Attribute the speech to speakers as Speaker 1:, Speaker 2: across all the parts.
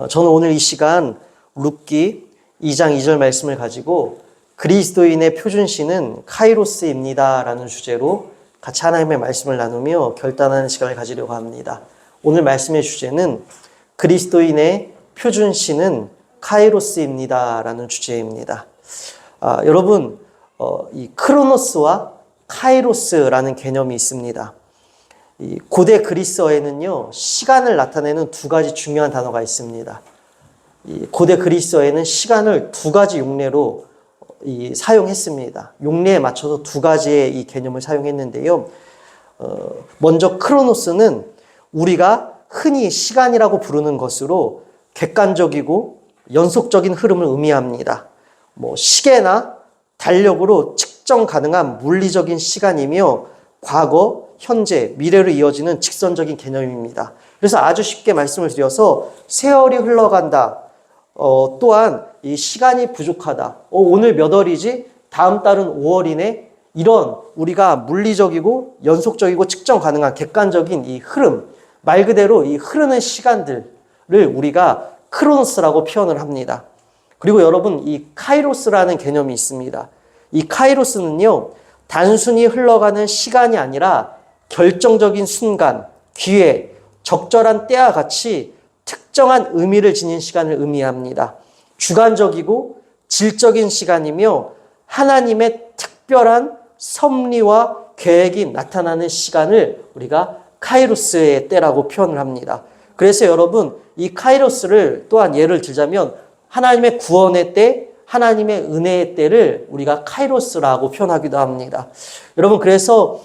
Speaker 1: 저는 오늘 이 시간 룻기 2장 2절 말씀을 가지고 그리스도인의 표준시는 카이로스입니다 라는 주제로 같이 하나님의 말씀을 나누며 결단하는 시간을 가지려고 합니다. 오늘 말씀의 주제는 그리스도인의 표준시는 카이로스입니다 라는 주제입니다. 여러분, 이 크로노스와 카이로스라는 개념이 있습니다. 이 고대 그리스어에는요, 시간을 나타내는 두 가지 중요한 단어가 있습니다. 이 고대 그리스어에는 시간을 두 가지 용례로 사용했습니다. 용례에 맞춰서 두 가지의 이 개념을 사용했는데요. 먼저 크로노스는 우리가 흔히 시간이라고 부르는 것으로 객관적이고 연속적인 흐름을 의미합니다. 시계나 달력으로 측정 가능한 물리적인 시간이며 과거, 현재, 미래로 이어지는 직선적인 개념입니다. 그래서 아주 쉽게 말씀을 드려서 세월이 흘러간다. 또한 이 시간이 부족하다. 오늘 몇 월이지? 다음 달은 5월이네. 이런 우리가 물리적이고 연속적이고 측정 가능한 객관적인 이 흐름, 말 그대로 이 흐르는 시간들을 우리가 크로노스라고 표현을 합니다. 그리고 여러분, 이 카이로스라는 개념이 있습니다. 이 카이로스는요, 단순히 흘러가는 시간이 아니라 결정적인 순간, 기회, 적절한 때와 같이 특정한 의미를 지닌 시간을 의미합니다. 주관적이고 질적인 시간이며 하나님의 특별한 섭리와 계획이 나타나는 시간을 우리가 카이로스의 때라고 표현을 합니다. 그래서 여러분, 이 카이로스를 또한 예를 들자면 하나님의 구원의 때, 하나님의 은혜의 때를 우리가 카이로스라고 표현하기도 합니다. 여러분, 그래서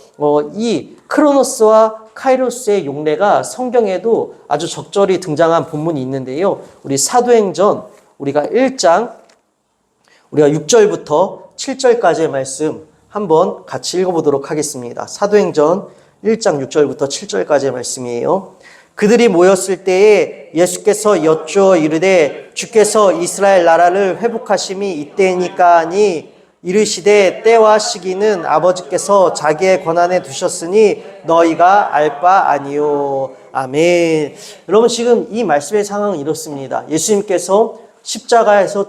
Speaker 1: 이 크로노스와 카이로스의 용례가 성경에도 아주 적절히 등장한 본문이 있는데요. 우리 사도행전 우리가 1장 우리가 6절부터 7절까지의 말씀 한번 같이 읽어보도록 하겠습니다. 사도행전 1장 6절부터 7절까지의 말씀이에요. 그들이 모였을 때에 예수께서 여쭈어 이르되 주께서 이스라엘 나라를 회복하심이 이때이니까 하니 이르시되 때와 시기는 아버지께서 자기의 권한에 두셨으니 너희가 알 바 아니요. 아멘. 여러분, 지금 이 말씀의 상황은 이렇습니다. 예수님께서 십자가에서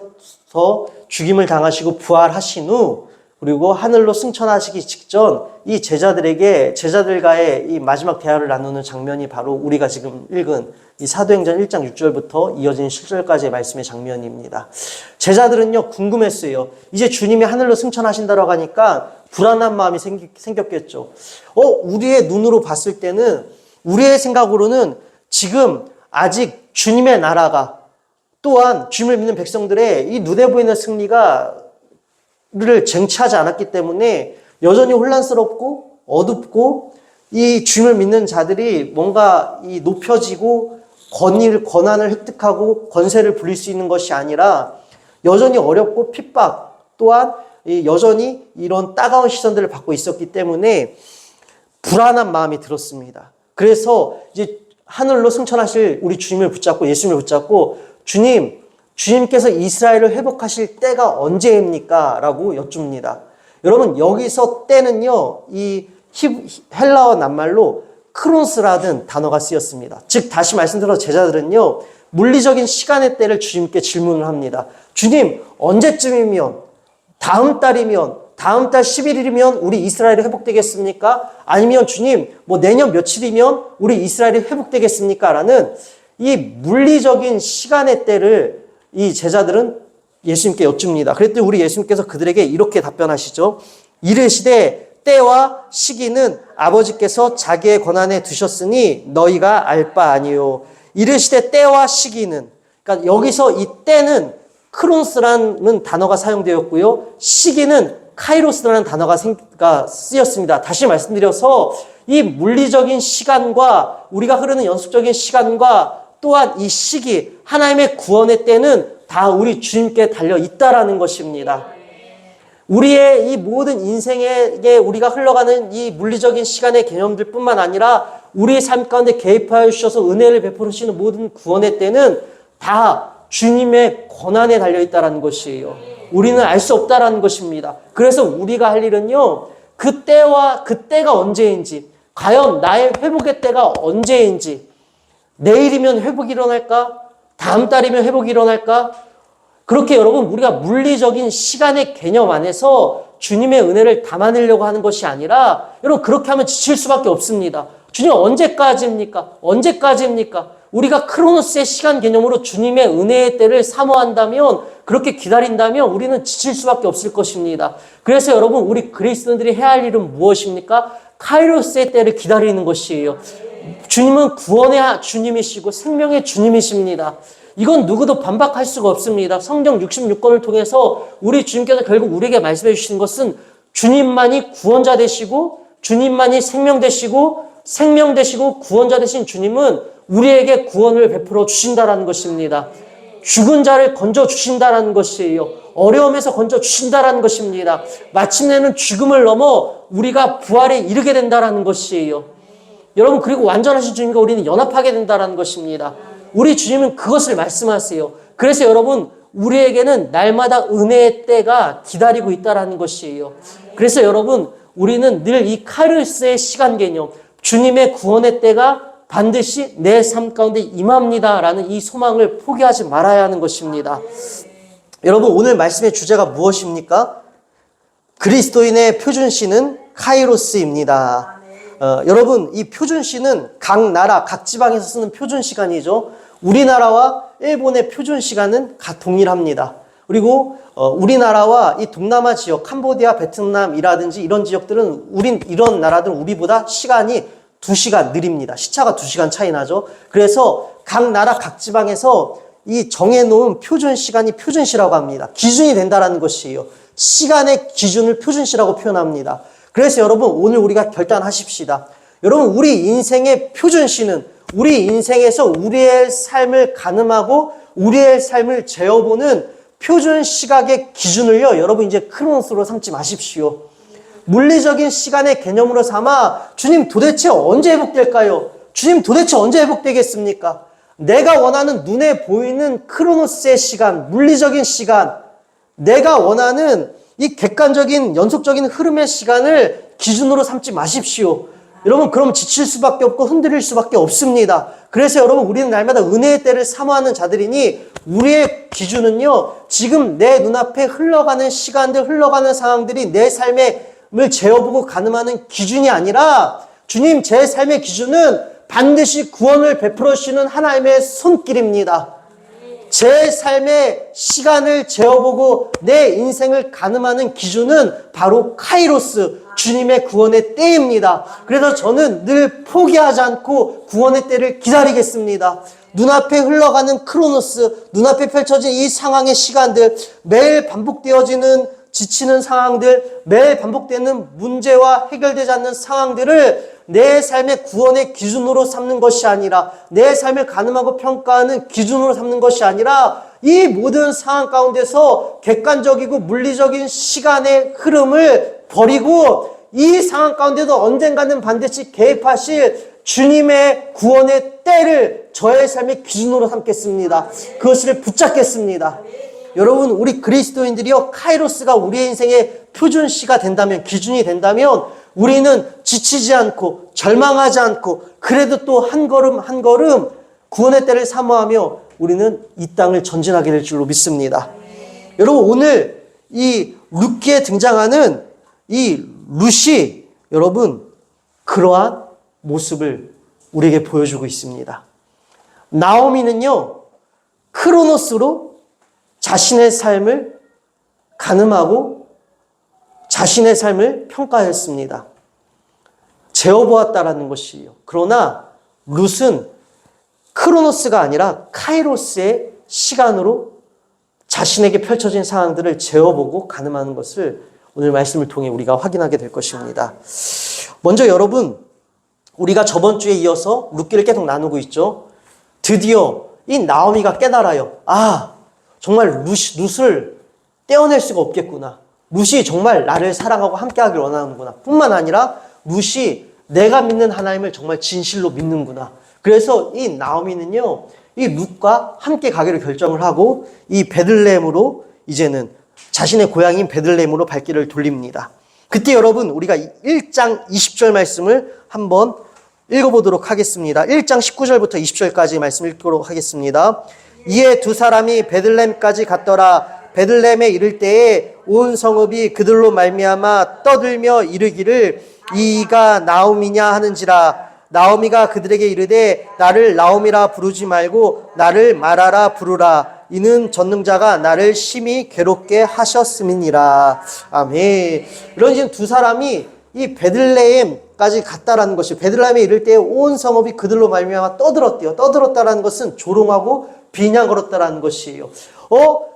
Speaker 1: 죽임을 당하시고 부활하신 후 그리고 하늘로 승천하시기 직전 이 제자들과의 이 마지막 대화를 나누는 장면이 바로 우리가 지금 읽은 이 사도행전 1장 6절부터 이어진 7절까지의 말씀의 장면입니다. 제자들은요, 궁금했어요. 이제 주님이 하늘로 승천하신다고 하니까 불안한 마음이 생겼겠죠. 우리의 눈으로 봤을 때는, 우리의 생각으로는 지금 아직 주님의 나라가 또한 주님을 믿는 백성들의 이 눈에 보이는 승리가 를 쟁취하지 않았기 때문에 여전히 혼란스럽고 어둡고 이 주님을 믿는 자들이 뭔가 이 높여지고 권한을 획득하고 권세를 부릴 수 있는 것이 아니라 여전히 어렵고 핍박 또한 여전히 이런 따가운 시선들을 받고 있었기 때문에 불안한 마음이 들었습니다. 그래서 이제 하늘로 승천하실 우리 주님을 붙잡고 예수님을 붙잡고 주님께서 이스라엘을 회복하실 때가 언제입니까? 라고 여쭙니다. 여러분, 여기서 때는요, 이 헬라어 낱말로 크로스라는 단어가 쓰였습니다. 즉, 다시 말씀드려서 제자들은요, 물리적인 시간의 때를 주님께 질문을 합니다. 주님, 언제쯤이면, 다음 달이면, 다음 달 11일이면 우리 이스라엘이 회복되겠습니까? 아니면 주님, 내년 며칠이면 우리 이스라엘이 회복되겠습니까? 라는 이 물리적인 시간의 때를 이 제자들은 예수님께 여쭙니다. 그랬더니 우리 예수님께서 그들에게 이렇게 답변하시죠. 이르시되 때와 시기는 아버지께서 자기의 권한에 두셨으니 너희가 알 바 아니요. 이르시되 때와 시기는, 그러니까 여기서 이 때는 크로노스라는 단어가 사용되었고요. 시기는 카이로스라는 단어가 쓰였습니다. 다시 말씀드려서 이 물리적인 시간과 우리가 흐르는 연속적인 시간과 또한 이 시기, 하나님의 구원의 때는 다 우리 주님께 달려 있다라는 것입니다. 우리의 이 모든 인생에 우리가 흘러가는 이 물리적인 시간의 개념들 뿐만 아니라 우리의 삶 가운데 개입하여 주셔서 은혜를 베풀어 주시는 모든 구원의 때는 다 주님의 권한에 달려 있다라는 것이에요. 우리는 알 수 없다라는 것입니다. 그래서 우리가 할 일은요, 그때가 언제인지, 과연 나의 회복의 때가 언제인지, 내일이면 회복이 일어날까? 다음 달이면 회복이 일어날까? 그렇게 여러분 우리가 물리적인 시간의 개념 안에서 주님의 은혜를 담아내려고 하는 것이 아니라 여러분 그렇게 하면 지칠 수밖에 없습니다. 주님 언제까지입니까? 언제까지입니까? 우리가 크로노스의 시간 개념으로 주님의 은혜의 때를 사모한다면 그렇게 기다린다면 우리는 지칠 수밖에 없을 것입니다. 그래서 여러분 우리 그리스도인들이 해야 할 일은 무엇입니까? 카이로스의 때를 기다리는 것이에요. 주님은 구원의 주님이시고 생명의 주님이십니다. 이건 누구도 반박할 수가 없습니다. 성경 66권을 통해서 우리 주님께서 결국 우리에게 말씀해 주시는 것은 주님만이 구원자 되시고 주님만이 생명 되시고 구원자 되신 주님은 우리에게 구원을 베풀어 주신다라는 것입니다. 죽은 자를 건져 주신다라는 것이에요. 어려움에서 건져 주신다라는 것입니다. 마침내는 죽음을 넘어 우리가 부활에 이르게 된다라는 것이에요. 여러분 그리고 완전하신 주님과 우리는 연합하게 된다라는 것입니다. 우리 주님은 그것을 말씀하세요. 그래서 여러분 우리에게는 날마다 은혜의 때가 기다리고 있다라는 것이에요. 그래서 여러분 우리는 늘 이 카이로스의 시간 개념, 주님의 구원의 때가 반드시 내 삶 가운데 임합니다라는 이 소망을 포기하지 말아야 하는 것입니다. 여러분 오늘 말씀의 주제가 무엇입니까? 그리스도인의 표준시는 카이로스입니다. 여러분 이 표준시는 각 나라 각 지방에서 쓰는 표준 시간이죠. 우리나라와 일본의 표준 시간은 동일합니다. 그리고 우리나라와 이 동남아 지역 캄보디아, 베트남이라든지 이런 지역들은 이런 나라들은 우리보다 시간이 2시간 느립니다. 시차가 2시간 차이 나죠. 그래서 각 나라 각 지방에서 이 정해놓은 표준 시간이 표준시라고 합니다. 기준이 된다라는 것이에요. 시간의 기준을 표준시라고 표현합니다. 그래서 여러분 오늘 우리가 결단하십시다. 여러분 우리 인생의 표준시는 우리 인생에서 우리의 삶을 가늠하고 우리의 삶을 재어보는 표준 시각의 기준을요. 여러분 이제 크로노스로 삼지 마십시오. 물리적인 시간의 개념으로 삼아 주님 도대체 언제 회복될까요? 주님 도대체 언제 회복되겠습니까? 내가 원하는 눈에 보이는 크로노스의 시간, 물리적인 시간, 내가 원하는 이 객관적인 연속적인 흐름의 시간을 기준으로 삼지 마십시오. 여러분 그럼 지칠 수밖에 없고 흔들릴 수밖에 없습니다. 그래서 여러분 우리는 날마다 은혜의 때를 사모하는 자들이니 우리의 기준은요. 지금 내 눈앞에 흘러가는 시간들, 흘러가는 상황들이 내 삶을 재어보고 가늠하는 기준이 아니라 주님 제 삶의 기준은 반드시 구원을 베풀어 주시는 하나님의 손길입니다. 제 삶의 시간을 재어보고 내 인생을 가늠하는 기준은 바로 카이로스, 주님의 구원의 때입니다. 그래서 저는 늘 포기하지 않고 구원의 때를 기다리겠습니다. 눈앞에 흘러가는 크로노스, 눈앞에 펼쳐진 이 상황의 시간들, 매일 반복되어지는 지치는 상황들, 매일 반복되는 문제와 해결되지 않는 상황들을 내 삶의 구원의 기준으로 삼는 것이 아니라 내 삶을 가늠하고 평가하는 기준으로 삼는 것이 아니라 이 모든 상황 가운데서 객관적이고 물리적인 시간의 흐름을 버리고 이 상황 가운데도 언젠가는 반드시 개입하실 주님의 구원의 때를 저의 삶의 기준으로 삼겠습니다. 그것을 붙잡겠습니다. 여러분 우리 그리스도인들이요 카이로스가 우리의 인생의 표준시가 된다면 기준이 된다면 우리는 지치지 않고 절망하지 않고 그래도 또 한 걸음 한 걸음 구원의 때를 사모하며 우리는 이 땅을 전진하게 될 줄로 믿습니다. 여러분 오늘 이 룻기에 등장하는 이 룻이 여러분 그러한 모습을 우리에게 보여주고 있습니다. 나오미는요 크로노스로 자신의 삶을 가늠하고 자신의 삶을 평가했습니다. 재어보았다라는 것이에요. 그러나 룻은 크로노스가 아니라 카이로스의 시간으로 자신에게 펼쳐진 상황들을 재어보고 가늠하는 것을 오늘 말씀을 통해 우리가 확인하게 될 것입니다. 먼저 여러분 우리가 저번 주에 이어서 룻기를 계속 나누고 있죠. 드디어 이 나오미가 깨달아요. 정말 룻을 떼어낼 수가 없겠구나. 룻이 정말 나를 사랑하고 함께하길 원하는구나. 뿐만 아니라 룻이 내가 믿는 하나님을 정말 진실로 믿는구나. 그래서 이 나오미는요, 이 룻과 함께 가기로 결정을 하고 이 베들레헴으로 이제는 자신의 고향인 베들레헴으로 발길을 돌립니다. 그때 여러분 우리가 1장 20절 말씀을 한번 읽어보도록 하겠습니다. 1장 19절부터 20절까지 말씀 읽도록 하겠습니다. 이에 두 사람이 베들레헴까지 갔더라. 베들레헴에 이를 때에 온 성읍이 그들로 말미암아 떠들며 이르기를 이가 나옴이냐 하는지라. 나오미가 그들에게 이르되 나를 나옴이라 부르지 말고 나를 마라라 부르라. 이는 전능자가 나를 심히 괴롭게 하셨음이니라. 아멘. 이런 지금 두 사람이 이 베들레헴까지 갔다라는 것이, 베들레헴에 이를 때 온 성읍이 그들로 말미암아 떠들었대요. 떠들었다라는 것은 조롱하고 비냥 걸었다라는 것이에요.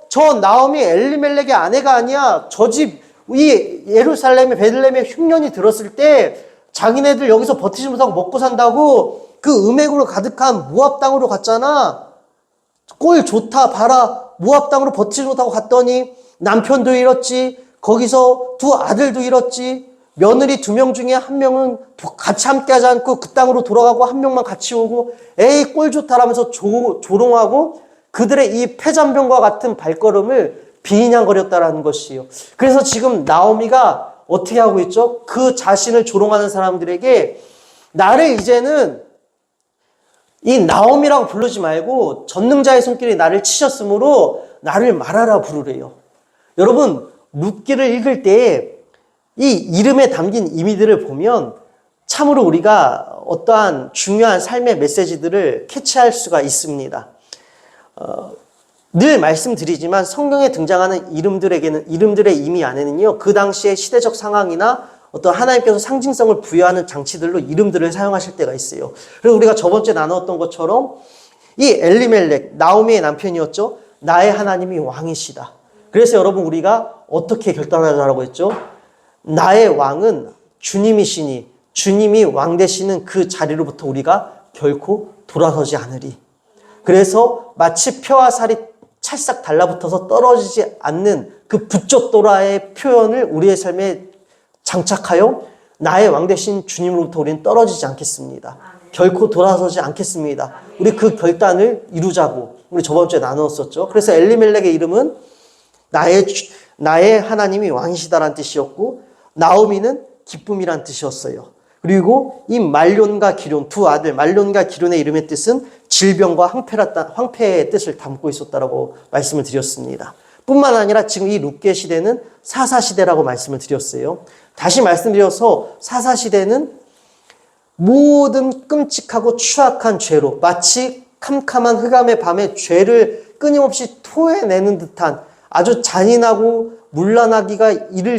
Speaker 1: 저 나오미 엘리멜렉의 아내가 아니야. 저 집 이 예루살렘의 베들레헴에 흉년이 들었을 때 자기네들 여기서 버티지 못하고 먹고 산다고 그 음행으로 가득한 모압 땅으로 갔잖아. 꼴 좋다 봐라. 모압 땅으로 버티지 못하고 갔더니 남편도 잃었지. 거기서 두 아들도 잃었지. 며느리 2명 중에 1명은 같이 함께 하지 않고 그 땅으로 돌아가고 1명만 같이 오고 에이 꼴 좋다라면서 조롱하고 그들의 이 패잔병과 같은 발걸음을 비인양거렸다라는 것이에요. 그래서 지금 나오미가 어떻게 하고 있죠? 그 자신을 조롱하는 사람들에게 나를 이제는 이 나오미라고 부르지 말고 전능자의 손길이 나를 치셨으므로 나를 마라라 부르래요. 여러분, 룻기를 읽을 때에 이 이름에 담긴 의미들을 보면 참으로 우리가 어떠한 중요한 삶의 메시지들을 캐치할 수가 있습니다. 늘 말씀드리지만 성경에 등장하는 이름들의 의미 안에는요, 그 당시의 시대적 상황이나 어떤 하나님께서 상징성을 부여하는 장치들로 이름들을 사용하실 때가 있어요. 그래서 우리가 저번주에 나눴던 것처럼 이 엘리멜렉, 나오미의 남편이었죠. 나의 하나님이 왕이시다. 그래서 여러분 우리가 어떻게 결단하자라고 했죠? 나의 왕은 주님이시니 주님이 왕 되시는 그 자리로부터 우리가 결코 돌아서지 않으리. 그래서 마치 펴와 살이 찰싹 달라붙어서 떨어지지 않는 그 부쩍도라의 표현을 우리의 삶에 장착하여 나의 왕 되신 주님으로부터 우리는 떨어지지 않겠습니다. 결코 돌아서지 않겠습니다. 우리 그 결단을 이루자고 우리 저번 주에 나누었었죠. 그래서 엘리멜렉의 이름은 나의 하나님이 왕이시다라는 뜻이었고 나오미는 기쁨이란 뜻이었어요. 그리고 이 말론과 기론 두 아들 말론과 기론의 이름의 뜻은 질병과 황폐의 뜻을 담고 있었다라고 말씀을 드렸습니다. 뿐만 아니라 지금 이 룻기의 시대는 사사시대라고 말씀을 드렸어요. 다시 말씀드려서 사사시대는 모든 끔찍하고 추악한 죄로 마치 캄캄한 흑암의 밤에 죄를 끊임없이 토해내는 듯한 아주 잔인하고 물러나기가 이를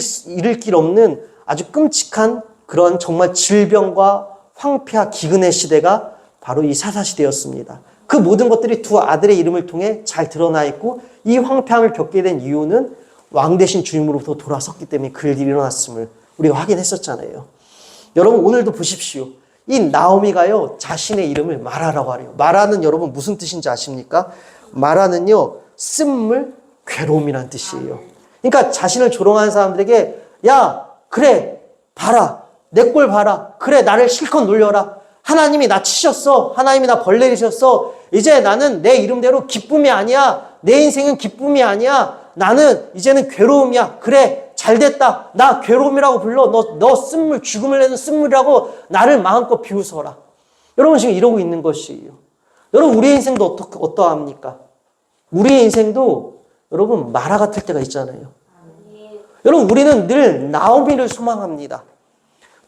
Speaker 1: 길 없는 아주 끔찍한 그런 정말 질병과 황폐와 기근의 시대가 바로 이 사사시대였습니다. 그 모든 것들이 두 아들의 이름을 통해 잘 드러나 있고 이 황폐함을 겪게 된 이유는 왕 되신 주님으로부터 돌아섰기 때문에 그 일이 일어났음을 우리가 확인했었잖아요. 여러분 오늘도 보십시오. 이 나오미가요 자신의 이름을 마라라고 하래요. 마라는 여러분 무슨 뜻인지 아십니까? 마라는요 쓴물 괴로움이란 뜻이에요. 그러니까 자신을 조롱하는 사람들에게 야 그래 봐라 내 꼴 봐라 그래 나를 실컷 놀려라 하나님이 나 치셨어 하나님이 나 벌 내리셨어 이제 나는 내 이름대로 기쁨이 아니야 내 인생은 기쁨이 아니야 나는 이제는 괴로움이야 그래 잘됐다 나 괴로움이라고 불러 너 쓴물 죽음을 내는 쓴물이라고 나를 마음껏 비웃어라. 여러분 지금 이러고 있는 것이에요. 여러분 우리의 인생도 어떠합니까? 우리의 인생도 여러분 마라 같을 때가 있잖아요. 여러분 우리는 늘 나오미를 소망합니다.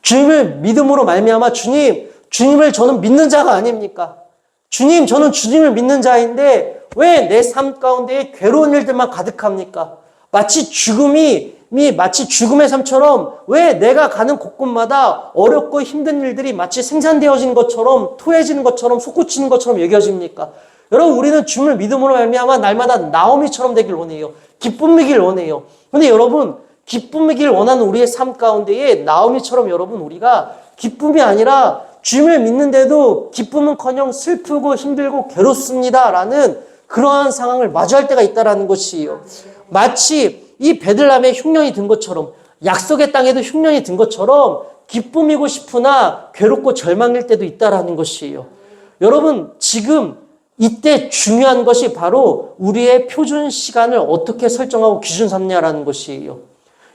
Speaker 1: 주님을 믿음으로 말미암아 주님을 저는 믿는 자가 아닙니까? 주님 저는 주님을 믿는 자인데 왜 내 삶 가운데 괴로운 일들만 가득합니까? 마치 죽음의 삶처럼 왜 내가 가는 곳곳마다 어렵고 힘든 일들이 마치 생산되어지는 것처럼 토해지는 것처럼 솟구치는 것처럼 여겨집니까? 여러분 우리는 주님을 믿음으로 말미암아 날마다 나오미처럼 되길 원해요. 기쁨이길 원해요. 근데 여러분 기쁨이길 원하는 우리의 삶 가운데에 나오미처럼 여러분 우리가 기쁨이 아니라 주님을 믿는데도 기쁨은커녕 슬프고 힘들고 괴롭습니다라는 그러한 상황을 마주할 때가 있다라는 것이에요. 마치 이 베들레헴에 흉년이 든 것처럼 약속의 땅에도 흉년이 든 것처럼 기쁨이고 싶으나 괴롭고 절망일 때도 있다라는 것이에요. 여러분 지금 이때 중요한 것이 바로 우리의 표준 시간을 어떻게 설정하고 기준 삼냐라는 것이에요.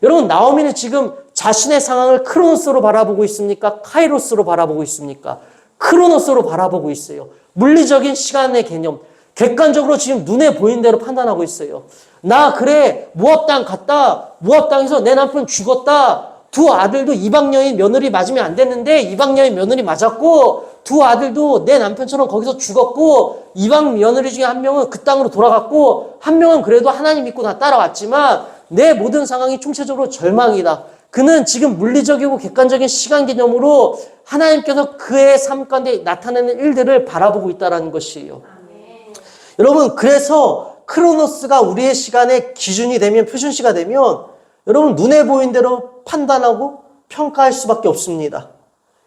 Speaker 1: 여러분 나오미는 지금 자신의 상황을 크로노스로 바라보고 있습니까? 카이로스로 바라보고 있습니까? 크로노스로 바라보고 있어요. 물리적인 시간의 개념. 객관적으로 지금 눈에 보이는 대로 판단하고 있어요. 나 그래 모압 땅 갔다. 모압 땅에서 내 남편 죽었다. 두 아들도 이방 여인 며느리 맞으면 안 됐는데 이방 여인 며느리 맞았고 두 아들도 내 남편처럼 거기서 죽었고 이방 며느리 중에 한 명은 그 땅으로 돌아갔고 한 명은 그래도 하나님 믿고 다 따라왔지만 내 모든 상황이 총체적으로 절망이다. 그는 지금 물리적이고 객관적인 시간 개념으로 하나님께서 그의 삶 가운데 나타내는 일들을 바라보고 있다는 것이에요. 여러분, 그래서 크로노스가 우리의 시간의 기준이 되면, 표준시가 되면 여러분 눈에 보이는 대로 판단하고 평가할 수밖에 없습니다.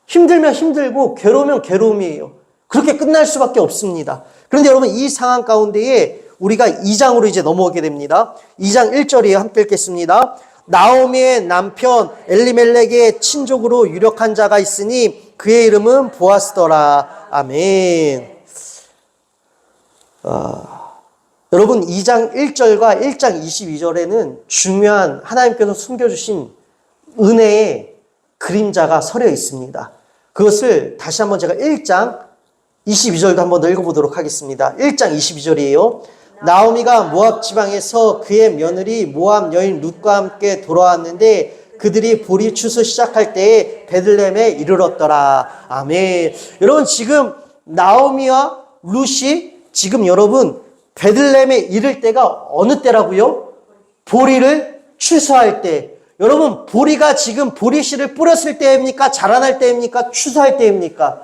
Speaker 1: 힘들면 힘들고 괴로우면 괴로움이에요. 그렇게 끝날 수밖에 없습니다. 그런데 여러분 이 상황 가운데에 우리가 2장으로 이제 넘어오게 됩니다. 2장 1절이에요. 함께 읽겠습니다. 나오미의 남편 엘리멜렉의 친족으로 유력한 자가 있으니 그의 이름은 보아스더라. 아멘. 여러분 2장 1절과 1장 22절에는 중요한 하나님께서 숨겨주신 은혜의 그림자가 서려 있습니다. 그것을 다시 한번 제가 1장 22절도 한번 읽어보도록 하겠습니다. 1장 22절이에요. 나오미가 모압 지방에서 그의 며느리 모압 여인 룻과 함께 돌아왔는데 그들이 보리 추수 시작할 때에 베들레헴에 이르렀더라. 아멘. 여러분 지금 나오미와 룻이 지금 여러분 베들레헴에 이를 때가 어느 때라고요? 보리를 추수할 때. 여러분 보리가 지금 보리씨를 뿌렸을 때입니까? 자라날 때입니까? 추수할 때입니까?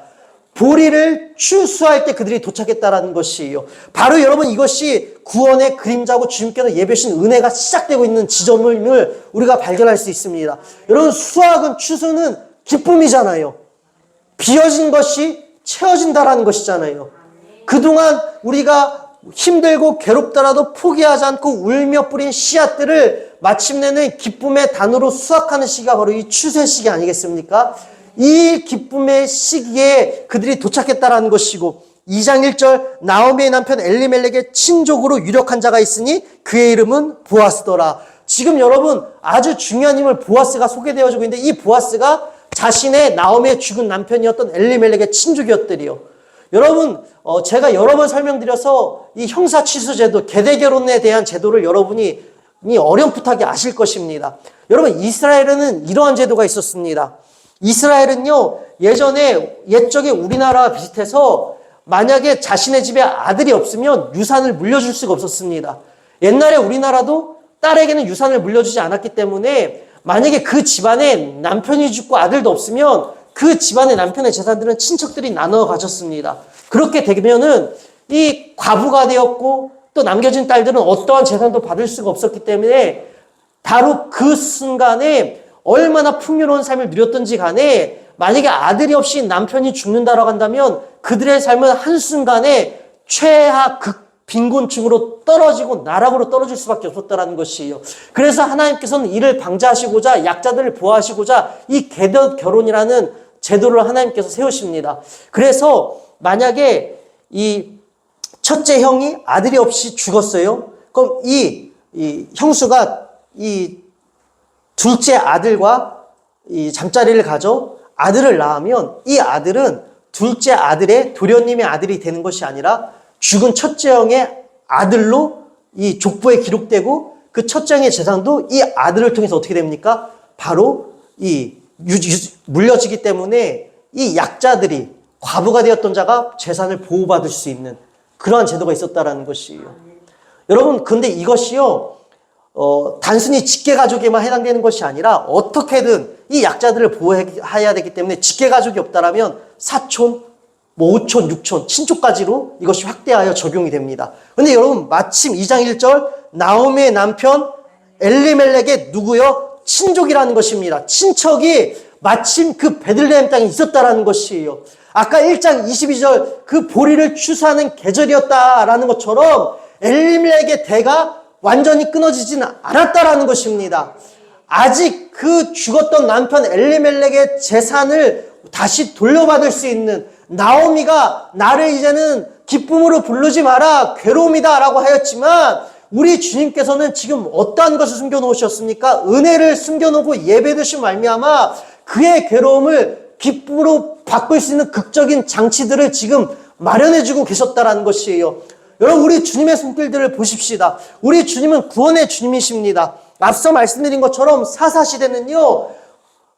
Speaker 1: 보리를 추수할 때 그들이 도착했다라는 것이에요. 바로 여러분 이것이 구원의 그림자고 주님께서 예배하신 은혜가 시작되고 있는 지점을 우리가 발견할 수 있습니다. 여러분 수확은 추수는 기쁨이잖아요. 비어진 것이 채워진다라는 것이잖아요. 그동안 우리가 힘들고 괴롭더라도 포기하지 않고 울며 뿌린 씨앗들을 마침내는 기쁨의 단으로 수확하는 시기가 바로 이 추수의 시기 아니겠습니까? 이 기쁨의 시기에 그들이 도착했다라는 것이고 2장 1절 나오미의 남편 엘리멜렉의 친족으로 유력한 자가 있으니 그의 이름은 보아스더라. 지금 여러분 아주 중요한 인물 보아스가 소개되어지고 있는데 이 보아스가 자신의 나오미의 죽은 남편이었던 엘리멜렉의 친족이었더래요. 여러분 제가 여러 번 설명드려서 이 형사취수제도 계대결혼에 대한 제도를 여러분이 어렴풋하게 아실 것입니다. 여러분 이스라엘에는 이러한 제도가 있었습니다. 이스라엘은요 예전에 옛적에 우리나라와 비슷해서 만약에 자신의 집에 아들이 없으면 유산을 물려줄 수가 없었습니다. 옛날에 우리나라도 딸에게는 유산을 물려주지 않았기 때문에 만약에 그 집안에 남편이 죽고 아들도 없으면 그 집안의 남편의 재산들은 친척들이 나눠 가졌습니다. 그렇게 되면은 이 과부가 되었고 또 남겨진 딸들은 어떠한 재산도 받을 수가 없었기 때문에 바로 그 순간에 얼마나 풍요로운 삶을 누렸던지 간에 만약에 아들이 없이 남편이 죽는다라고 한다면 그들의 삶은 한순간에 최하 빈곤층으로 떨어지고 나락으로 떨어질 수밖에 없었다는 것이에요. 그래서 하나님께서는 이를 방지하시고자 약자들을 보호하시고자 이 계대 결혼이라는 제도를 하나님께서 세우십니다. 그래서 만약에 이 첫째 형이 아들이 없이 죽었어요. 그럼 이 형수가 이 둘째 아들과 이 잠자리를 가져 아들을 낳으면 이 아들은 둘째 아들의 도련님의 아들이 되는 것이 아니라 죽은 첫째 형의 아들로 이 족보에 기록되고 그 첫째 형의 재산도 이 아들을 통해서 어떻게 됩니까? 바로 물려지기 때문에 이 약자들이 과부가 되었던 자가 재산을 보호받을 수 있는 그러한 제도가 있었다라는 것이에요. 여러분 근데 이것이요 단순히 직계가족에만 해당되는 것이 아니라 어떻게든 이 약자들을 보호해야 되기 때문에 직계가족이 없다라면 사촌, 오촌, 육촌, 친족까지로 이것이 확대하여 적용이 됩니다. 근데 여러분 마침 2장 1절 나오미의 남편 엘리멜렉의 누구요? 친족이라는 것입니다. 친척이 마침 그 베들레헴 땅에 있었다라는 것이에요. 아까 1장 22절 그 보리를 추수하는 계절이었다라는 것처럼 엘리멜렉의 대가 완전히 끊어지지는 않았다라는 것입니다. 아직 그 죽었던 남편 엘리멜렉의 재산을 다시 돌려받을 수 있는 나오미가 나를 이제는 기쁨으로 부르지 마라 괴로움이다 라고 하였지만 우리 주님께서는 지금 어떠한 것을 숨겨놓으셨습니까? 은혜를 숨겨놓고 예배드신 말미암아 그의 괴로움을 기쁨으로 바꿀 수 있는 극적인 장치들을 지금 마련해주고 계셨다라는 것이에요. 여러분, 우리 주님의 손길들을 보십시다. 우리 주님은 구원의 주님이십니다. 앞서 말씀드린 것처럼 사사시대는요,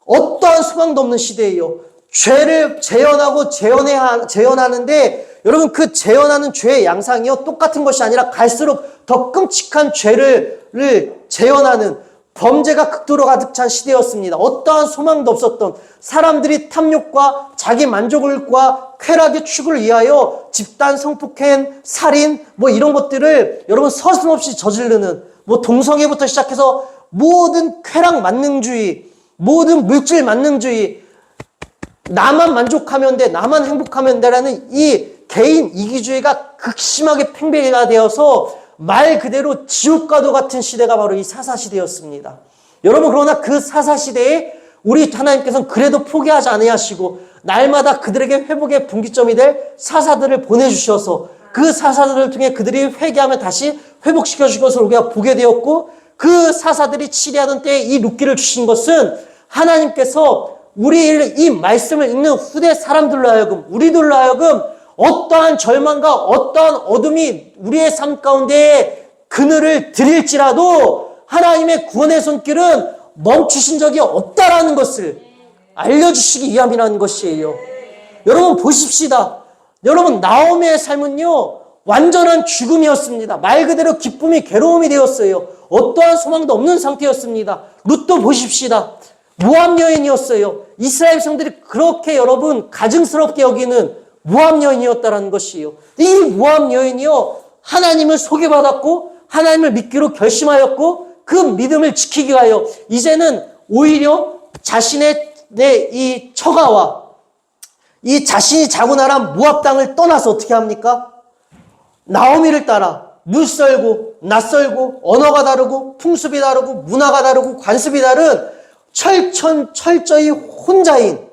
Speaker 1: 어떠한 소망도 없는 시대예요. 죄를 재현하고 재현하는데, 여러분, 그 재현하는 죄의 양상이요, 똑같은 것이 아니라 갈수록 더 끔찍한 죄를 재현하는, 범죄가 극도로 가득 찬 시대였습니다. 어떠한 소망도 없었던, 사람들이 탐욕과 자기 만족과 쾌락의 추구를 위하여 집단 성폭행, 살인 이런 것들을 여러분 서슴없이 저지르는, 동성애부터 시작해서 모든 쾌락 만능주의, 모든 물질 만능주의, 나만 만족하면 돼, 나만 행복하면 돼라는 이 개인 이기주의가 극심하게 팽배가 되어서 말 그대로 지옥과도 같은 시대가 바로 이 사사시대였습니다. 여러분, 그러나 그 사사시대에 우리 하나님께서는 그래도 포기하지 아니하시고 날마다 그들에게 회복의 분기점이 될 사사들을 보내주셔서 그 사사들을 통해 그들이 회개하면 다시 회복시켜주신 것을 우리가 보게 되었고, 그 사사들이 치리하던 때에 이 룻기를 주신 것은 하나님께서 우리 이 말씀을 읽는 후대 사람들로 하여금, 우리들로 하여금 어떠한 절망과 어떠한 어둠이 우리의 삶 가운데 그늘을 드릴지라도 하나님의 구원의 손길은 멈추신 적이 없다라는 것을 알려주시기 위함이라는 것이에요. 여러분 보십시다. 여러분, 나오미의 삶은요, 완전한 죽음이었습니다. 말 그대로 기쁨이 괴로움이 되었어요. 어떠한 소망도 없는 상태였습니다. 룻도 보십시다. 모압 여인이었어요. 이스라엘 백성들이 그렇게 여러분 가증스럽게 여기는 모압 여인이었다라는 것이에요. 이 모압 여인이요, 하나님을 소개받았고 하나님을 믿기로 결심하였고 그 믿음을 지키기 위하여 이제는 오히려 자신의 이 처가와 이 자신이 자고 나란 모압 땅을 떠나서 어떻게 합니까? 나오미를 따라 낯설고 언어가 다르고 풍습이 다르고 문화가 다르고 관습이 다른 철저히 혼자인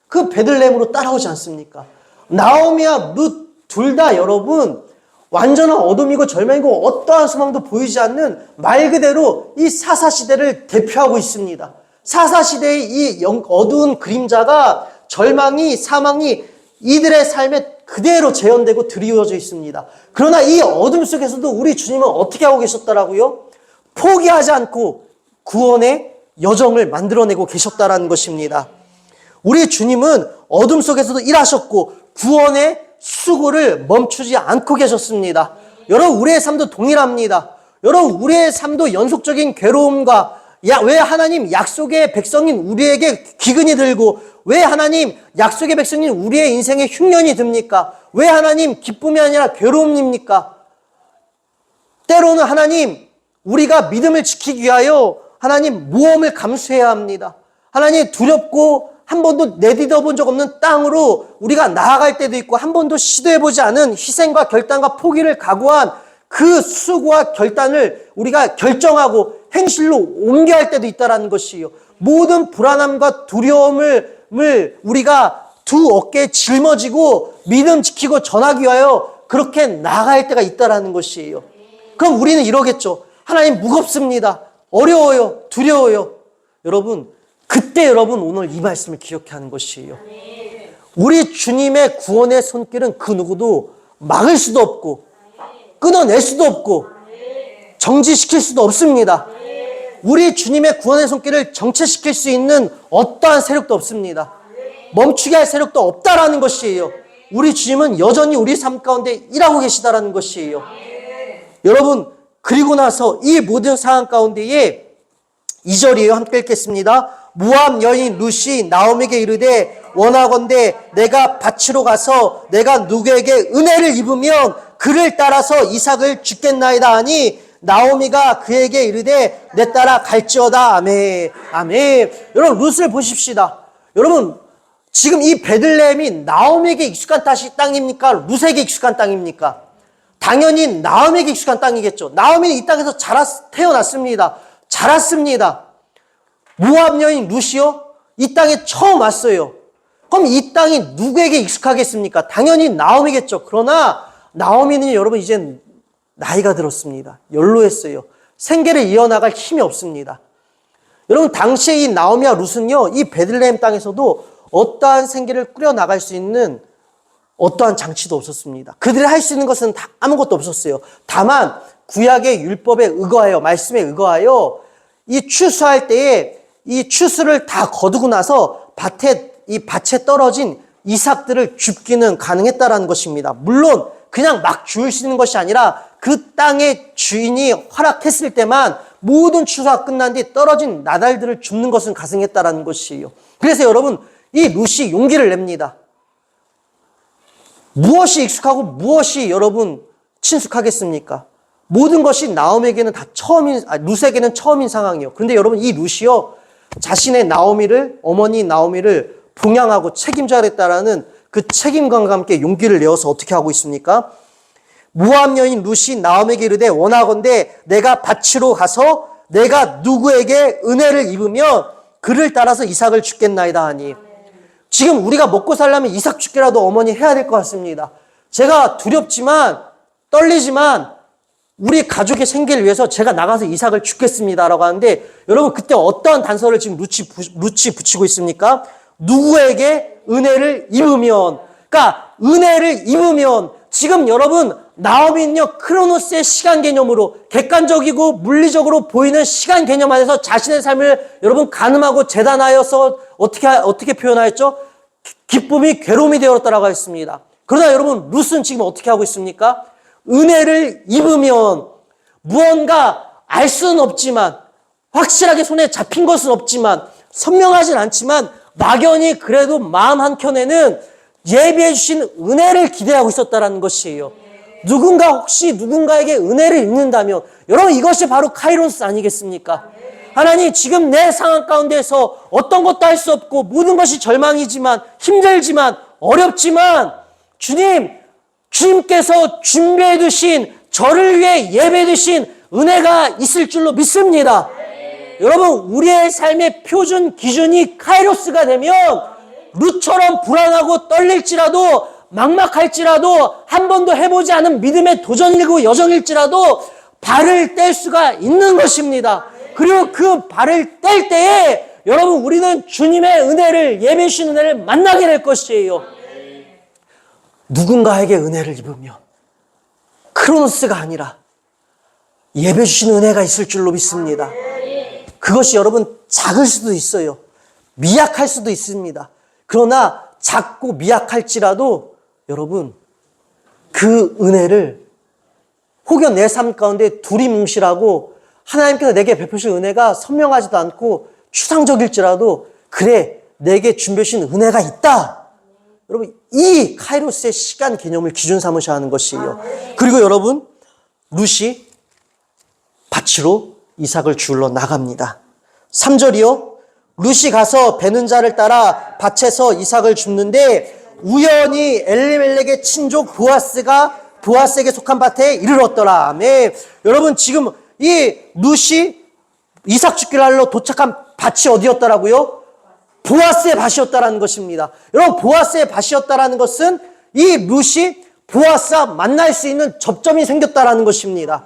Speaker 1: 그 베들레헴으로 따라오지 않습니까? 나오미와 룻 둘 다 여러분 완전한 어둠이고 절망이고 어떠한 소망도 보이지 않는 말 그대로 이 사사시대를 대표하고 있습니다. 사사시대의 이 어두운 그림자가 절망이, 사망이 이들의 삶에 그대로 재현되고 드리워져 있습니다. 그러나 이 어둠 속에서도 우리 주님은 어떻게 하고 계셨더라고요? 포기하지 않고 구원의 여정을 만들어내고 계셨다라는 것입니다. 우리 주님은 어둠 속에서도 일하셨고 구원의 수고를 멈추지 않고 계셨습니다. 여러분, 우리의 삶도 동일합니다. 여러분, 우리의 삶도 연속적인 괴로움과 왜 하나님 약속의 백성인 우리에게 기근이 들고, 왜 하나님 약속의 백성인 우리의 인생에 흉년이 듭니까? 왜 하나님 기쁨이 아니라 괴로움입니까? 때로는 하나님 우리가 믿음을 지키기 위하여 하나님 모험을 감수해야 합니다. 하나님 두렵고 한 번도 내디뎌 본 적 없는 땅으로 우리가 나아갈 때도 있고, 한 번도 시도해보지 않은 희생과 결단과 포기를 각오한 그 수고와 결단을 우리가 결정하고 행실로 옮겨야 할 때도 있다는 것이에요. 모든 불안함과 두려움을 우리가 두 어깨에 짊어지고 믿음 지키고 전하기 위하여 그렇게 나아갈 때가 있다는 것이에요. 그럼 우리는 이러겠죠. 하나님 무겁습니다. 어려워요. 두려워요. 여러분, 그때 여러분 오늘 이 말씀을 기억해야 하는 것이에요. 우리 주님의 구원의 손길은 그 누구도 막을 수도 없고 끊어낼 수도 없고 정지시킬 수도 없습니다. 우리 주님의 구원의 손길을 정체시킬 수 있는 어떠한 세력도 없습니다. 멈추게 할 세력도 없다라는 것이에요. 우리 주님은 여전히 우리 삶 가운데 일하고 계시다라는 것이에요. 여러분, 그리고 나서 이 모든 상황 가운데에 2절이에요. 함께 읽겠습니다. 모압 여인 룻이 나오미에게 이르되 원하건대 내가 밭으로 가서 내가 누구에게 은혜를 입으면 그를 따라서 이삭을 주겠나이다 하니 나오미가 그에게 이르되 내 따라 갈지어다. 아멘. 아멘. 여러분, 룻을 보십시다. 여러분, 지금 이 베들레헴이 나오미에게 익숙한 땅입니까? 룻에게 익숙한 땅입니까? 당연히 나오미에게 익숙한 땅이겠죠. 나오미는 이 땅에서 태어났습니다. 자랐습니다. 모압 여인 룻이요? 이 땅에 처음 왔어요. 그럼 이 땅이 누구에게 익숙하겠습니까? 당연히 나오미겠죠. 그러나 나오미는 여러분 이제 나이가 들었습니다. 연로했어요. 생계를 이어나갈 힘이 없습니다. 여러분, 당시에 이 나오미와 룻은요, 이 베들레헴 땅에서도 어떠한 생계를 꾸려나갈 수 있는 어떠한 장치도 없었습니다. 그들이 할 수 있는 것은 다 아무것도 없었어요. 다만 구약의 율법에 의거하여, 말씀에 의거하여 이 추수할 때에 이 추수를 다 거두고 나서 밭에 떨어진 이삭들을 줍기는 가능했다라는 것입니다. 물론 그냥 막 줄 수 있는 것이 아니라 그 땅의 주인이 허락했을 때만 모든 추수가 끝난 뒤 떨어진 나달들을 줍는 것은 가능했다라는 것이에요. 그래서 여러분, 이 룻이 용기를 냅니다. 무엇이 익숙하고 무엇이 여러분 친숙하겠습니까? 모든 것이 나옴에게는 다 룻에게는 처음인 상황이에요. 그런데 여러분, 이 룻이요, 자신의 어머니 나오미를 봉양하고 책임져야 했다라는 그 책임감과 함께 용기를 내어서 어떻게 하고 있습니까? 모압 여인 룻이 나오미에게 이르되 원하건대 내가 밭으로 가서 내가 누구에게 은혜를 입으면 그를 따라서 이삭을 주겠나이다 하니, 지금 우리가 먹고 살려면 이삭 죽기라도 어머니 해야 될 것 같습니다. 제가 두렵지만 떨리지만 우리 가족의 생계를 위해서 제가 나가서 이삭을 죽겠습니다라고 하는데, 여러분 그때 어떠한 단서를 지금 룻이 붙이고 있습니까? 누구에게 은혜를 입으면, 그러니까 은혜를 입으면, 지금 여러분 나오미는요, 크로노스의 시간 개념으로 객관적이고 물리적으로 보이는 시간 개념 안에서 자신의 삶을 여러분 가늠하고 재단하여서 어떻게 표현하였죠? 기쁨이 괴로움이 되었다라고 했습니다. 그러나 여러분 룻은 지금 어떻게 하고 있습니까? 은혜를 입으면 무언가 알 수는 없지만, 확실하게 손에 잡힌 것은 없지만, 선명하진 않지만 막연히 그래도 마음 한켠에는 예비해 주신 은혜를 기대하고 있었다는 것이에요. 혹시 누군가에게 은혜를 입는다면 여러분, 이것이 바로 카이로스 아니겠습니까? 하나님, 지금 내 상황 가운데서 어떤 것도 할 수 없고 모든 것이 절망이지만, 힘들지만, 어렵지만, 주님께서 준비해 두신, 저를 위해 예배해 두신 은혜가 있을 줄로 믿습니다. 여러분, 우리의 삶의 표준 기준이 카이로스가 되면 룻처럼 불안하고 떨릴지라도, 막막할지라도, 한 번도 해보지 않은 믿음의 도전이고 여정일지라도 발을 뗄 수가 있는 것입니다. 그리고 그 발을 뗄 때에 여러분, 우리는 주님의 은혜를, 예배 주신 은혜를 만나게 될 것이에요. 누군가에게 은혜를 입으면 크로노스가 아니라 예배 주신 은혜가 있을 줄로 믿습니다. 그것이 여러분 작을 수도 있어요. 미약할 수도 있습니다. 그러나 작고 미약할지라도 여러분, 그 은혜를 혹여 내 삶 가운데 두리뭉실하고 하나님께서 내게 베푸신 은혜가 선명하지도 않고 추상적일지라도, 그래, 내게 준비해 주신 은혜가 있다. 여러분, 이 카이로스의 시간 개념을 기준 삼으셔야 하는 것이에요. 그리고 여러분, 룻이 밭으로 이삭을 주울러 나갑니다. 3절이요. 룻이 가서 베는 자를 따라 밭에서 이삭을 줍는데 우연히 엘리멜렉의 친족 보아스에게 속한 밭에 이르렀더라. 아멘. 여러분, 지금 이 룻이 이삭 죽기를 하러 도착한 밭이 어디였더라고요? 보아스의 밭이었다라는 것입니다. 여러분, 보아스의 밭이었다라는 것은 이 룻이 보아스와 만날 수 있는 접점이 생겼다라는 것입니다.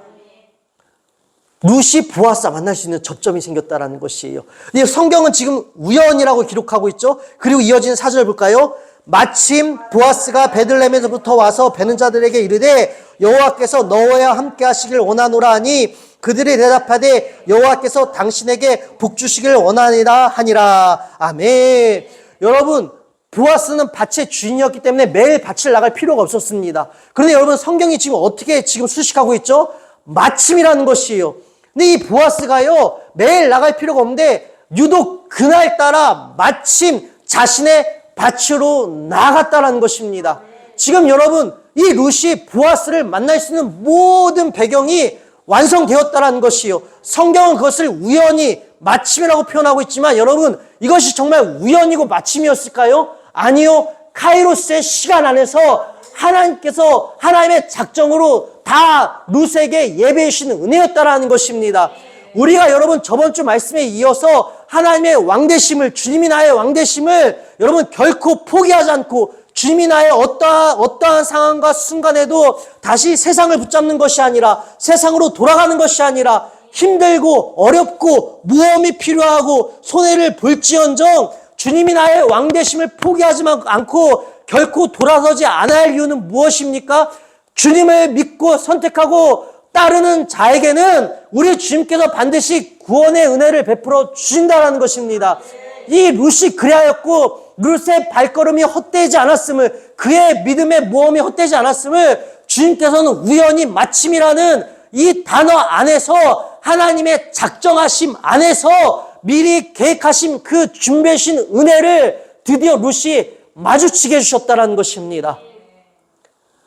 Speaker 1: 룻이 보아스와 만날 수 있는 접점이 생겼다라는 것이에요. 성경은 지금 우연이라고 기록하고 있죠. 그리고 이어지는 4절 볼까요? 마침 보아스가 베들레헴에서부터 와서 베는 자들에게 이르되 여호와께서 너와 함께 하시길 원하노라 하니 그들이 대답하되 여호와께서 당신에게 복 주시길 원하니라 하니라. 아멘. 여러분, 보아스는 밭의 주인이었기 때문에 매일 밭을 나갈 필요가 없었습니다. 그런데 여러분, 성경이 지금 어떻게 지금 수식하고 있죠? 마침이라는 것이에요. 근데 이 보아스가요, 매일 나갈 필요가 없는데 유독 그날따라 마침 자신의 밭으로 나갔다는 것입니다. 지금 여러분, 이 룻이 보아스를 만날 수 있는 모든 배경이 완성되었다는 것이요. 성경은 그것을 우연히 마침이라고 표현하고 있지만 여러분, 이것이 정말 우연이고 마침이었을까요? 아니요. 카이로스의 시간 안에서 하나님께서 하나님의 작정으로 다 룻에게 예배해 주시는 은혜였다라는 것입니다. 우리가 여러분 저번 주 말씀에 이어서 하나님의 왕되심을, 주님이 나의 왕되심을 여러분 결코 포기하지 않고, 주님이 나의 어떠한 상황과 순간에도 다시 세상을 붙잡는 것이 아니라, 세상으로 돌아가는 것이 아니라, 힘들고 어렵고 모험이 필요하고 손해를 볼지언정 주님이 나의 왕되심을 포기하지 않고
Speaker 2: 결코 돌아서지 않아야 할 이유는 무엇입니까? 주님을 믿고 선택하고 따르는 자에게는 우리 주님께서 반드시 구원의 은혜를 베풀어 주신다는 것입니다. 이 룻이 그리하였고 룻의 발걸음이 헛되지 않았음을, 그의 믿음의 모험이 헛되지 않았음을 주님께서는 우연히 마침이라는 이 단어 안에서, 하나님의 작정하심 안에서 미리 계획하신 그 준비하신 은혜를 드디어 룻이 마주치게 해주셨다는 것입니다.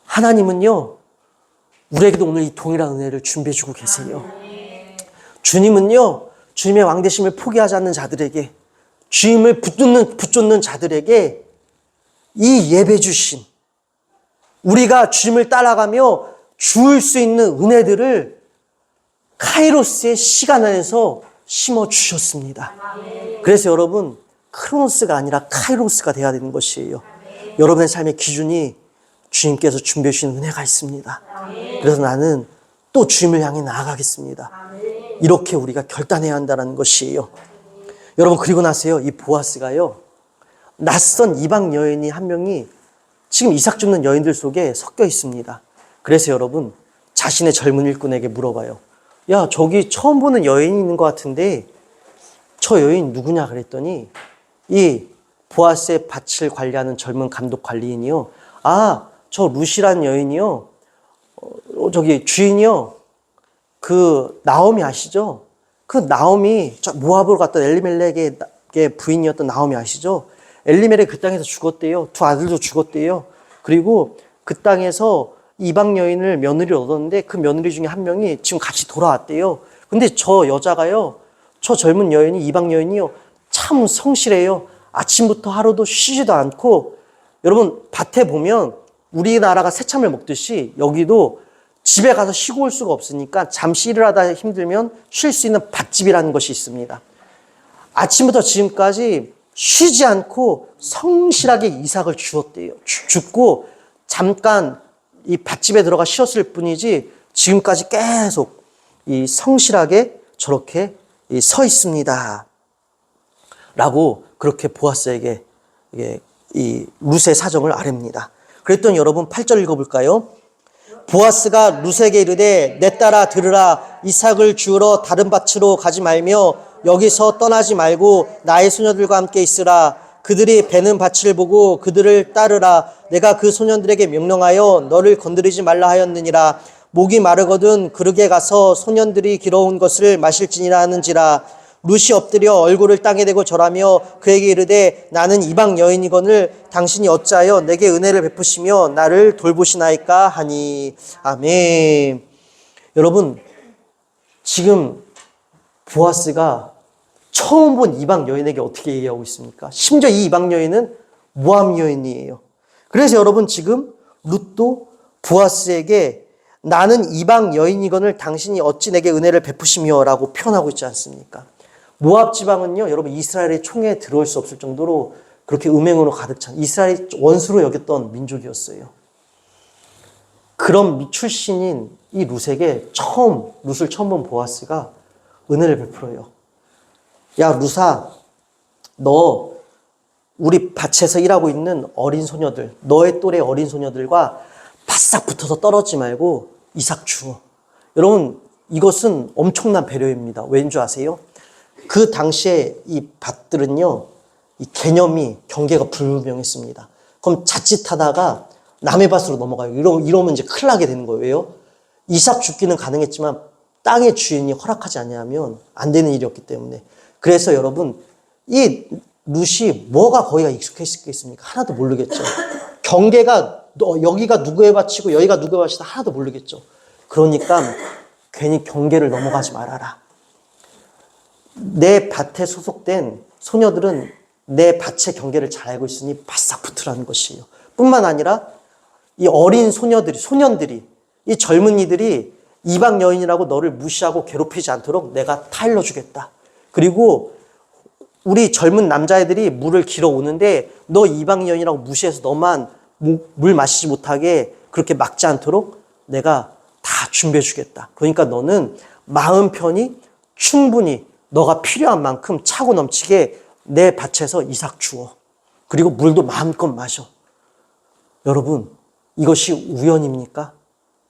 Speaker 2: 하나님은요, 우리에게도 오늘 이 동일한 은혜를 준비해주고 계세요. 주님은요, 주님의 왕되심을 포기하지 않는 자들에게, 주님을 붙쫓는 자들에게 이 예배 주신, 우리가 주님을 따라가며 주울 수 있는 은혜들을 카이로스의 시간 안에서 심어주셨습니다. 그래서 여러분, 크로노스가 아니라 카이로스가 되어야 되는 것이에요. 여러분의 삶의 기준이 주님께서 준비해 주신 은혜가 있습니다. 그래서 나는 또 주님을 향해 나아가겠습니다. 이렇게 우리가 결단해야 한다는 것이에요. 여러분, 그리고 나서요, 이 보아스가요, 낯선 이방 여인이 한 명이 지금 이삭 줍는 여인들 속에 섞여 있습니다. 그래서 여러분, 자신의 젊은 일꾼에게 물어봐요. 야, 저기 처음 보는 여인이 있는 것 같은데 저 여인 누구냐 그랬더니 이 보아스의 밭을 관리하는 젊은 감독 관리인이요, 아, 저 룻이란 여인이요, 저기 주인이요, 그 나오미 아시죠? 그 나오미, 저 모압으로 갔던 엘리멜렉의 부인이었던 나오미 아시죠? 엘리멜렉 그 땅에서 죽었대요. 두 아들도 죽었대요. 그리고 그 땅에서 이방 여인을 며느리를 얻었는데 그 며느리 중에 한 명이 지금 같이 돌아왔대요. 근데 저 여자가요, 저 젊은 여인이, 이방 여인이요, 참 성실해요. 아침부터 하루도 쉬지도 않고, 여러분, 밭에 보면 우리나라가 새참을 먹듯이 여기도 집에 가서 쉬고 올 수가 없으니까 잠시 일을 하다 힘들면 쉴 수 있는 밭집이라는 것이 있습니다. 아침부터 지금까지 쉬지 않고 성실하게 이삭을 주었대요. 줍고 잠깐 이 밭집에 들어가 쉬었을 뿐이지 지금까지 계속 이 성실하게 저렇게 서 있습니다. 라고 그렇게 보아스에게 이 룻의 사정을 아뢰입니다. 그랬더니 여러분 8절 읽어볼까요? 보아스가 룻에게 이르되 내 딸아 들으라, 이삭을 주우러 다른 밭으로 가지 말며 여기서 떠나지 말고 나의 소녀들과 함께 있으라. 그들이 베는 밭을 보고 그들을 따르라. 내가 그 소년들에게 명령하여 너를 건드리지 말라 하였느니라. 목이 마르거든 그르게 가서 소년들이 길어온 것을 마실지니라 하는지라. 룻이 엎드려 얼굴을 땅에 대고 절하며 그에게 이르되 나는 이방 여인이거늘 당신이 어찌하여 내게 은혜를 베푸시며 나를 돌보시나이까 하니. 아멘. 여러분, 지금 보아스가 처음 본 이방 여인에게 어떻게 얘기하고 있습니까? 심지어 이 이방 여인은 모압 여인이에요. 그래서 여러분, 지금 룻도 보아스에게 나는 이방 여인이거늘 당신이 어찌 내게 은혜를 베푸시며 라고 표현하고 있지 않습니까? 모압 지방은요, 여러분, 이스라엘의 총에 들어올 수 없을 정도로 그렇게 음행으로 가득 찬 이스라엘의 원수로 여겼던 민족이었어요. 그런 출신인 이 룻에게 룻을 처음 본 보아스가 은혜를 베풀어요. 야, 룻아, 너 우리 밭에서 일하고 있는 어린 소녀들, 너의 또래 어린 소녀들과 바싹 붙어서 떨어지지 말고 이삭 주어. 여러분, 이것은 엄청난 배려입니다. 왠 줄 아세요? 그 당시에 이 밭들은요, 이 개념이, 경계가 불분명했습니다. 그럼 자칫하다가 남의 밭으로 넘어가요. 이러면 이제 큰일 나게 되는 거예요. 왜요? 이삭 죽기는 가능했지만 땅의 주인이 허락하지 않으면 안 되는 일이었기 때문에. 그래서 여러분, 이 룻이 뭐가 거기가 익숙했겠습니까? 하나도 모르겠죠. 경계가 여기가 누구의 밭이고 여기가 누구의 밭이다 하나도 모르겠죠. 그러니까 괜히 경계를 넘어가지 말아라. 내 밭에 소속된 소녀들은 내 밭의 경계를 잘 알고 있으니 바싹 붙으라는 것이에요. 뿐만 아니라 이 어린 소년들이, 이 젊은이들이 이방 여인이라고 너를 무시하고 괴롭히지 않도록 내가 타일러 주겠다. 그리고 우리 젊은 남자애들이 물을 길어 오는데 너 이방 여인이라고 무시해서 너만 물 마시지 못하게 그렇게 막지 않도록 내가 다 준비해 주겠다. 그러니까 너는 마음 편히 충분히 너가 필요한 만큼 차고 넘치게 내 밭에서 이삭 주어. 그리고 물도 마음껏 마셔. 여러분, 이것이 우연입니까?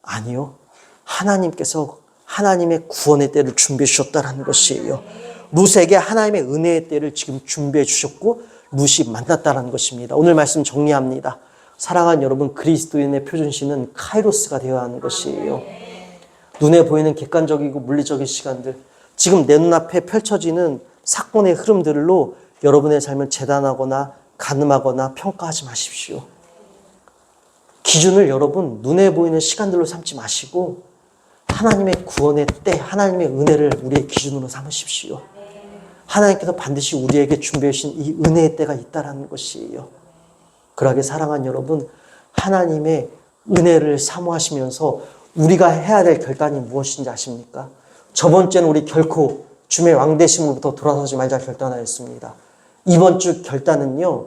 Speaker 2: 아니요. 하나님께서 하나님의 구원의 때를 준비해 주셨다는 것이에요. 룻에게 하나님의 은혜의 때를 지금 준비해 주셨고 룻이 만났다는 것입니다. 오늘 말씀 정리합니다. 사랑하는 여러분, 그리스도인의 표준시는 카이로스가 되어야 하는 것이에요. 눈에 보이는 객관적이고 물리적인 시간들, 지금 내 눈앞에 펼쳐지는 사건의 흐름들로 여러분의 삶을 재단하거나 가늠하거나 평가하지 마십시오. 기준을 여러분 눈에 보이는 시간들로 삼지 마시고 하나님의 구원의 때, 하나님의 은혜를 우리의 기준으로 삼으십시오. 하나님께서 반드시 우리에게 준비해 주신 이 은혜의 때가 있다는 것이에요. 그러하게 사랑하는 여러분, 하나님의 은혜를 사모하시면서 우리가 해야 될 결단이 무엇인지 아십니까? 저번 주에는 우리 결코 주의 왕되심으로부터 돌아서지 말자 결단하였습니다. 이번 주 결단은요,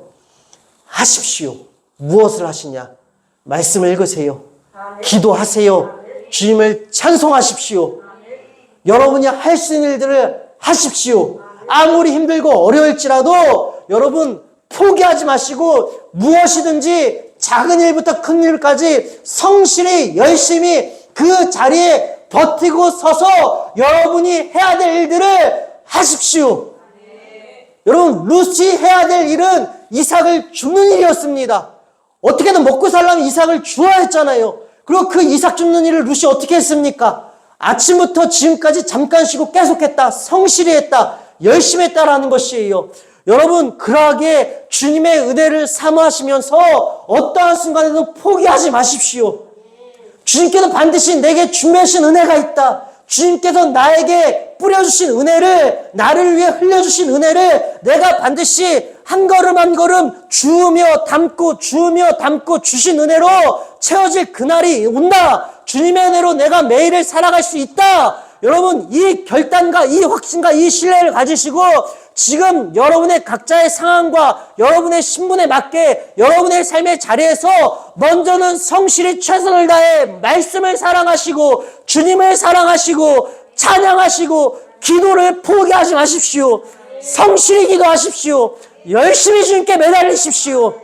Speaker 2: 하십시오. 무엇을 하시냐? 말씀을 읽으세요. 기도하세요. 주님을 찬송하십시오. 여러분이 할 수 있는 일들을 하십시오. 아무리 힘들고 어려울지라도 여러분 포기하지 마시고 무엇이든지 작은 일부터 큰 일까지 성실히 열심히 그 자리에 버티고 서서 여러분이 해야 될 일들을 하십시오. 여러분, 룻이 해야 될 일은 이삭을 줍는 일이었습니다. 어떻게든 먹고 살려면 이삭을 주어야 했잖아요. 그리고 그 이삭 줍는 일을 룻이 어떻게 했습니까? 아침부터 지금까지 잠깐 쉬고 계속했다. 성실히 했다. 열심히 했다라는 것이에요. 여러분, 그러하게 주님의 은혜를 사모하시면서 어떠한 순간에도 포기하지 마십시오. 주님께서 반드시 내게 준비하신 은혜가 있다. 주님께서 나에게 뿌려주신 은혜를, 나를 위해 흘려주신 은혜를 내가 반드시 한 걸음 한 걸음 주우며 담고 주신 은혜로 채워질 그날이 온다. 주님의 은혜로 내가 매일을 살아갈 수 있다. 여러분, 이 결단과 이 확신과 이 신뢰를 가지시고 지금 여러분의 각자의 상황과 여러분의 신분에 맞게 여러분의 삶의 자리에서 먼저는 성실히 최선을 다해 말씀을 사랑하시고 주님을 사랑하시고 찬양하시고 기도를 포기하지 마십시오. 성실히 기도하십시오. 열심히 주님께 매달리십시오.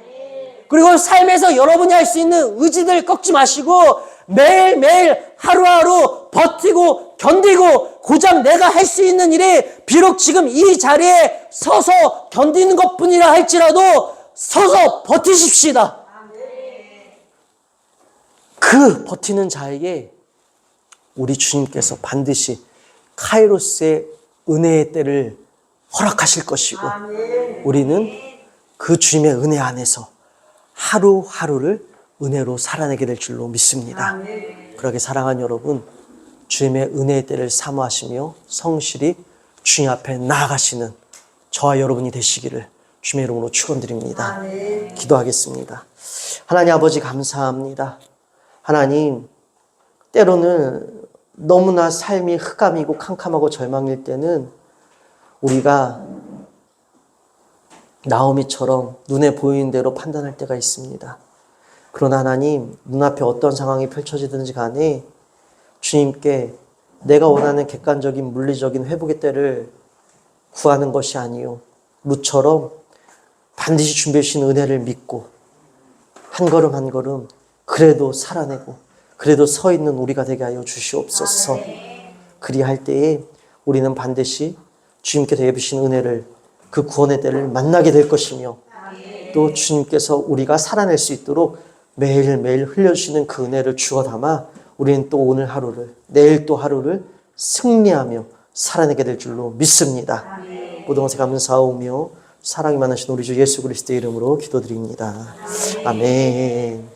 Speaker 2: 그리고 삶에서 여러분이 할 수 있는 의지들 꺾지 마시고 매일매일 하루하루 버티고 견디고 고작 내가 할 수 있는 일이 비록 지금 이 자리에 서서 견디는 것뿐이라 할지라도 서서 버티십시다. 그 버티는 자에게 우리 주님께서 반드시 카이로스의 은혜의 때를 허락하실 것이고 우리는 그 주님의 은혜 안에서 하루하루를 은혜로 살아내게 될 줄로 믿습니다. 그러게 사랑하는 여러분, 주님의 은혜의 때를 사모하시며 성실히 주님 앞에 나아가시는 저와 여러분이 되시기를 주님의 이름으로 축원드립니다. 기도하겠습니다. 하나님 아버지 감사합니다. 하나님, 때로는 너무나 삶이 흑암이고 캄캄하고 절망일 때는 우리가 나오미처럼 눈에 보이는 대로 판단할 때가 있습니다. 그러나 하나님, 눈앞에 어떤 상황이 펼쳐지든지 간에 주님께 내가 원하는 객관적인 물리적인 회복의 때를 구하는 것이 아니요, 룻처럼 반드시 준비해 주신 은혜를 믿고 한 걸음 한 걸음 그래도 살아내고 그래도 서 있는 우리가 되게 하여 주시옵소서. 그리할 때에 우리는 반드시 주님께서 예비신 은혜를, 그 구원의 때를 만나게 될 것이며 또 주님께서 우리가 살아낼 수 있도록 매일매일 흘려주시는 그 은혜를 주워 담아 우리는 또 오늘 하루를, 내일 또 하루를 승리하며 살아내게 될 줄로 믿습니다. 모든 것에 감사하오며 사랑이 많으신 우리 주 예수 그리스도의 이름으로 기도드립니다. 아멘.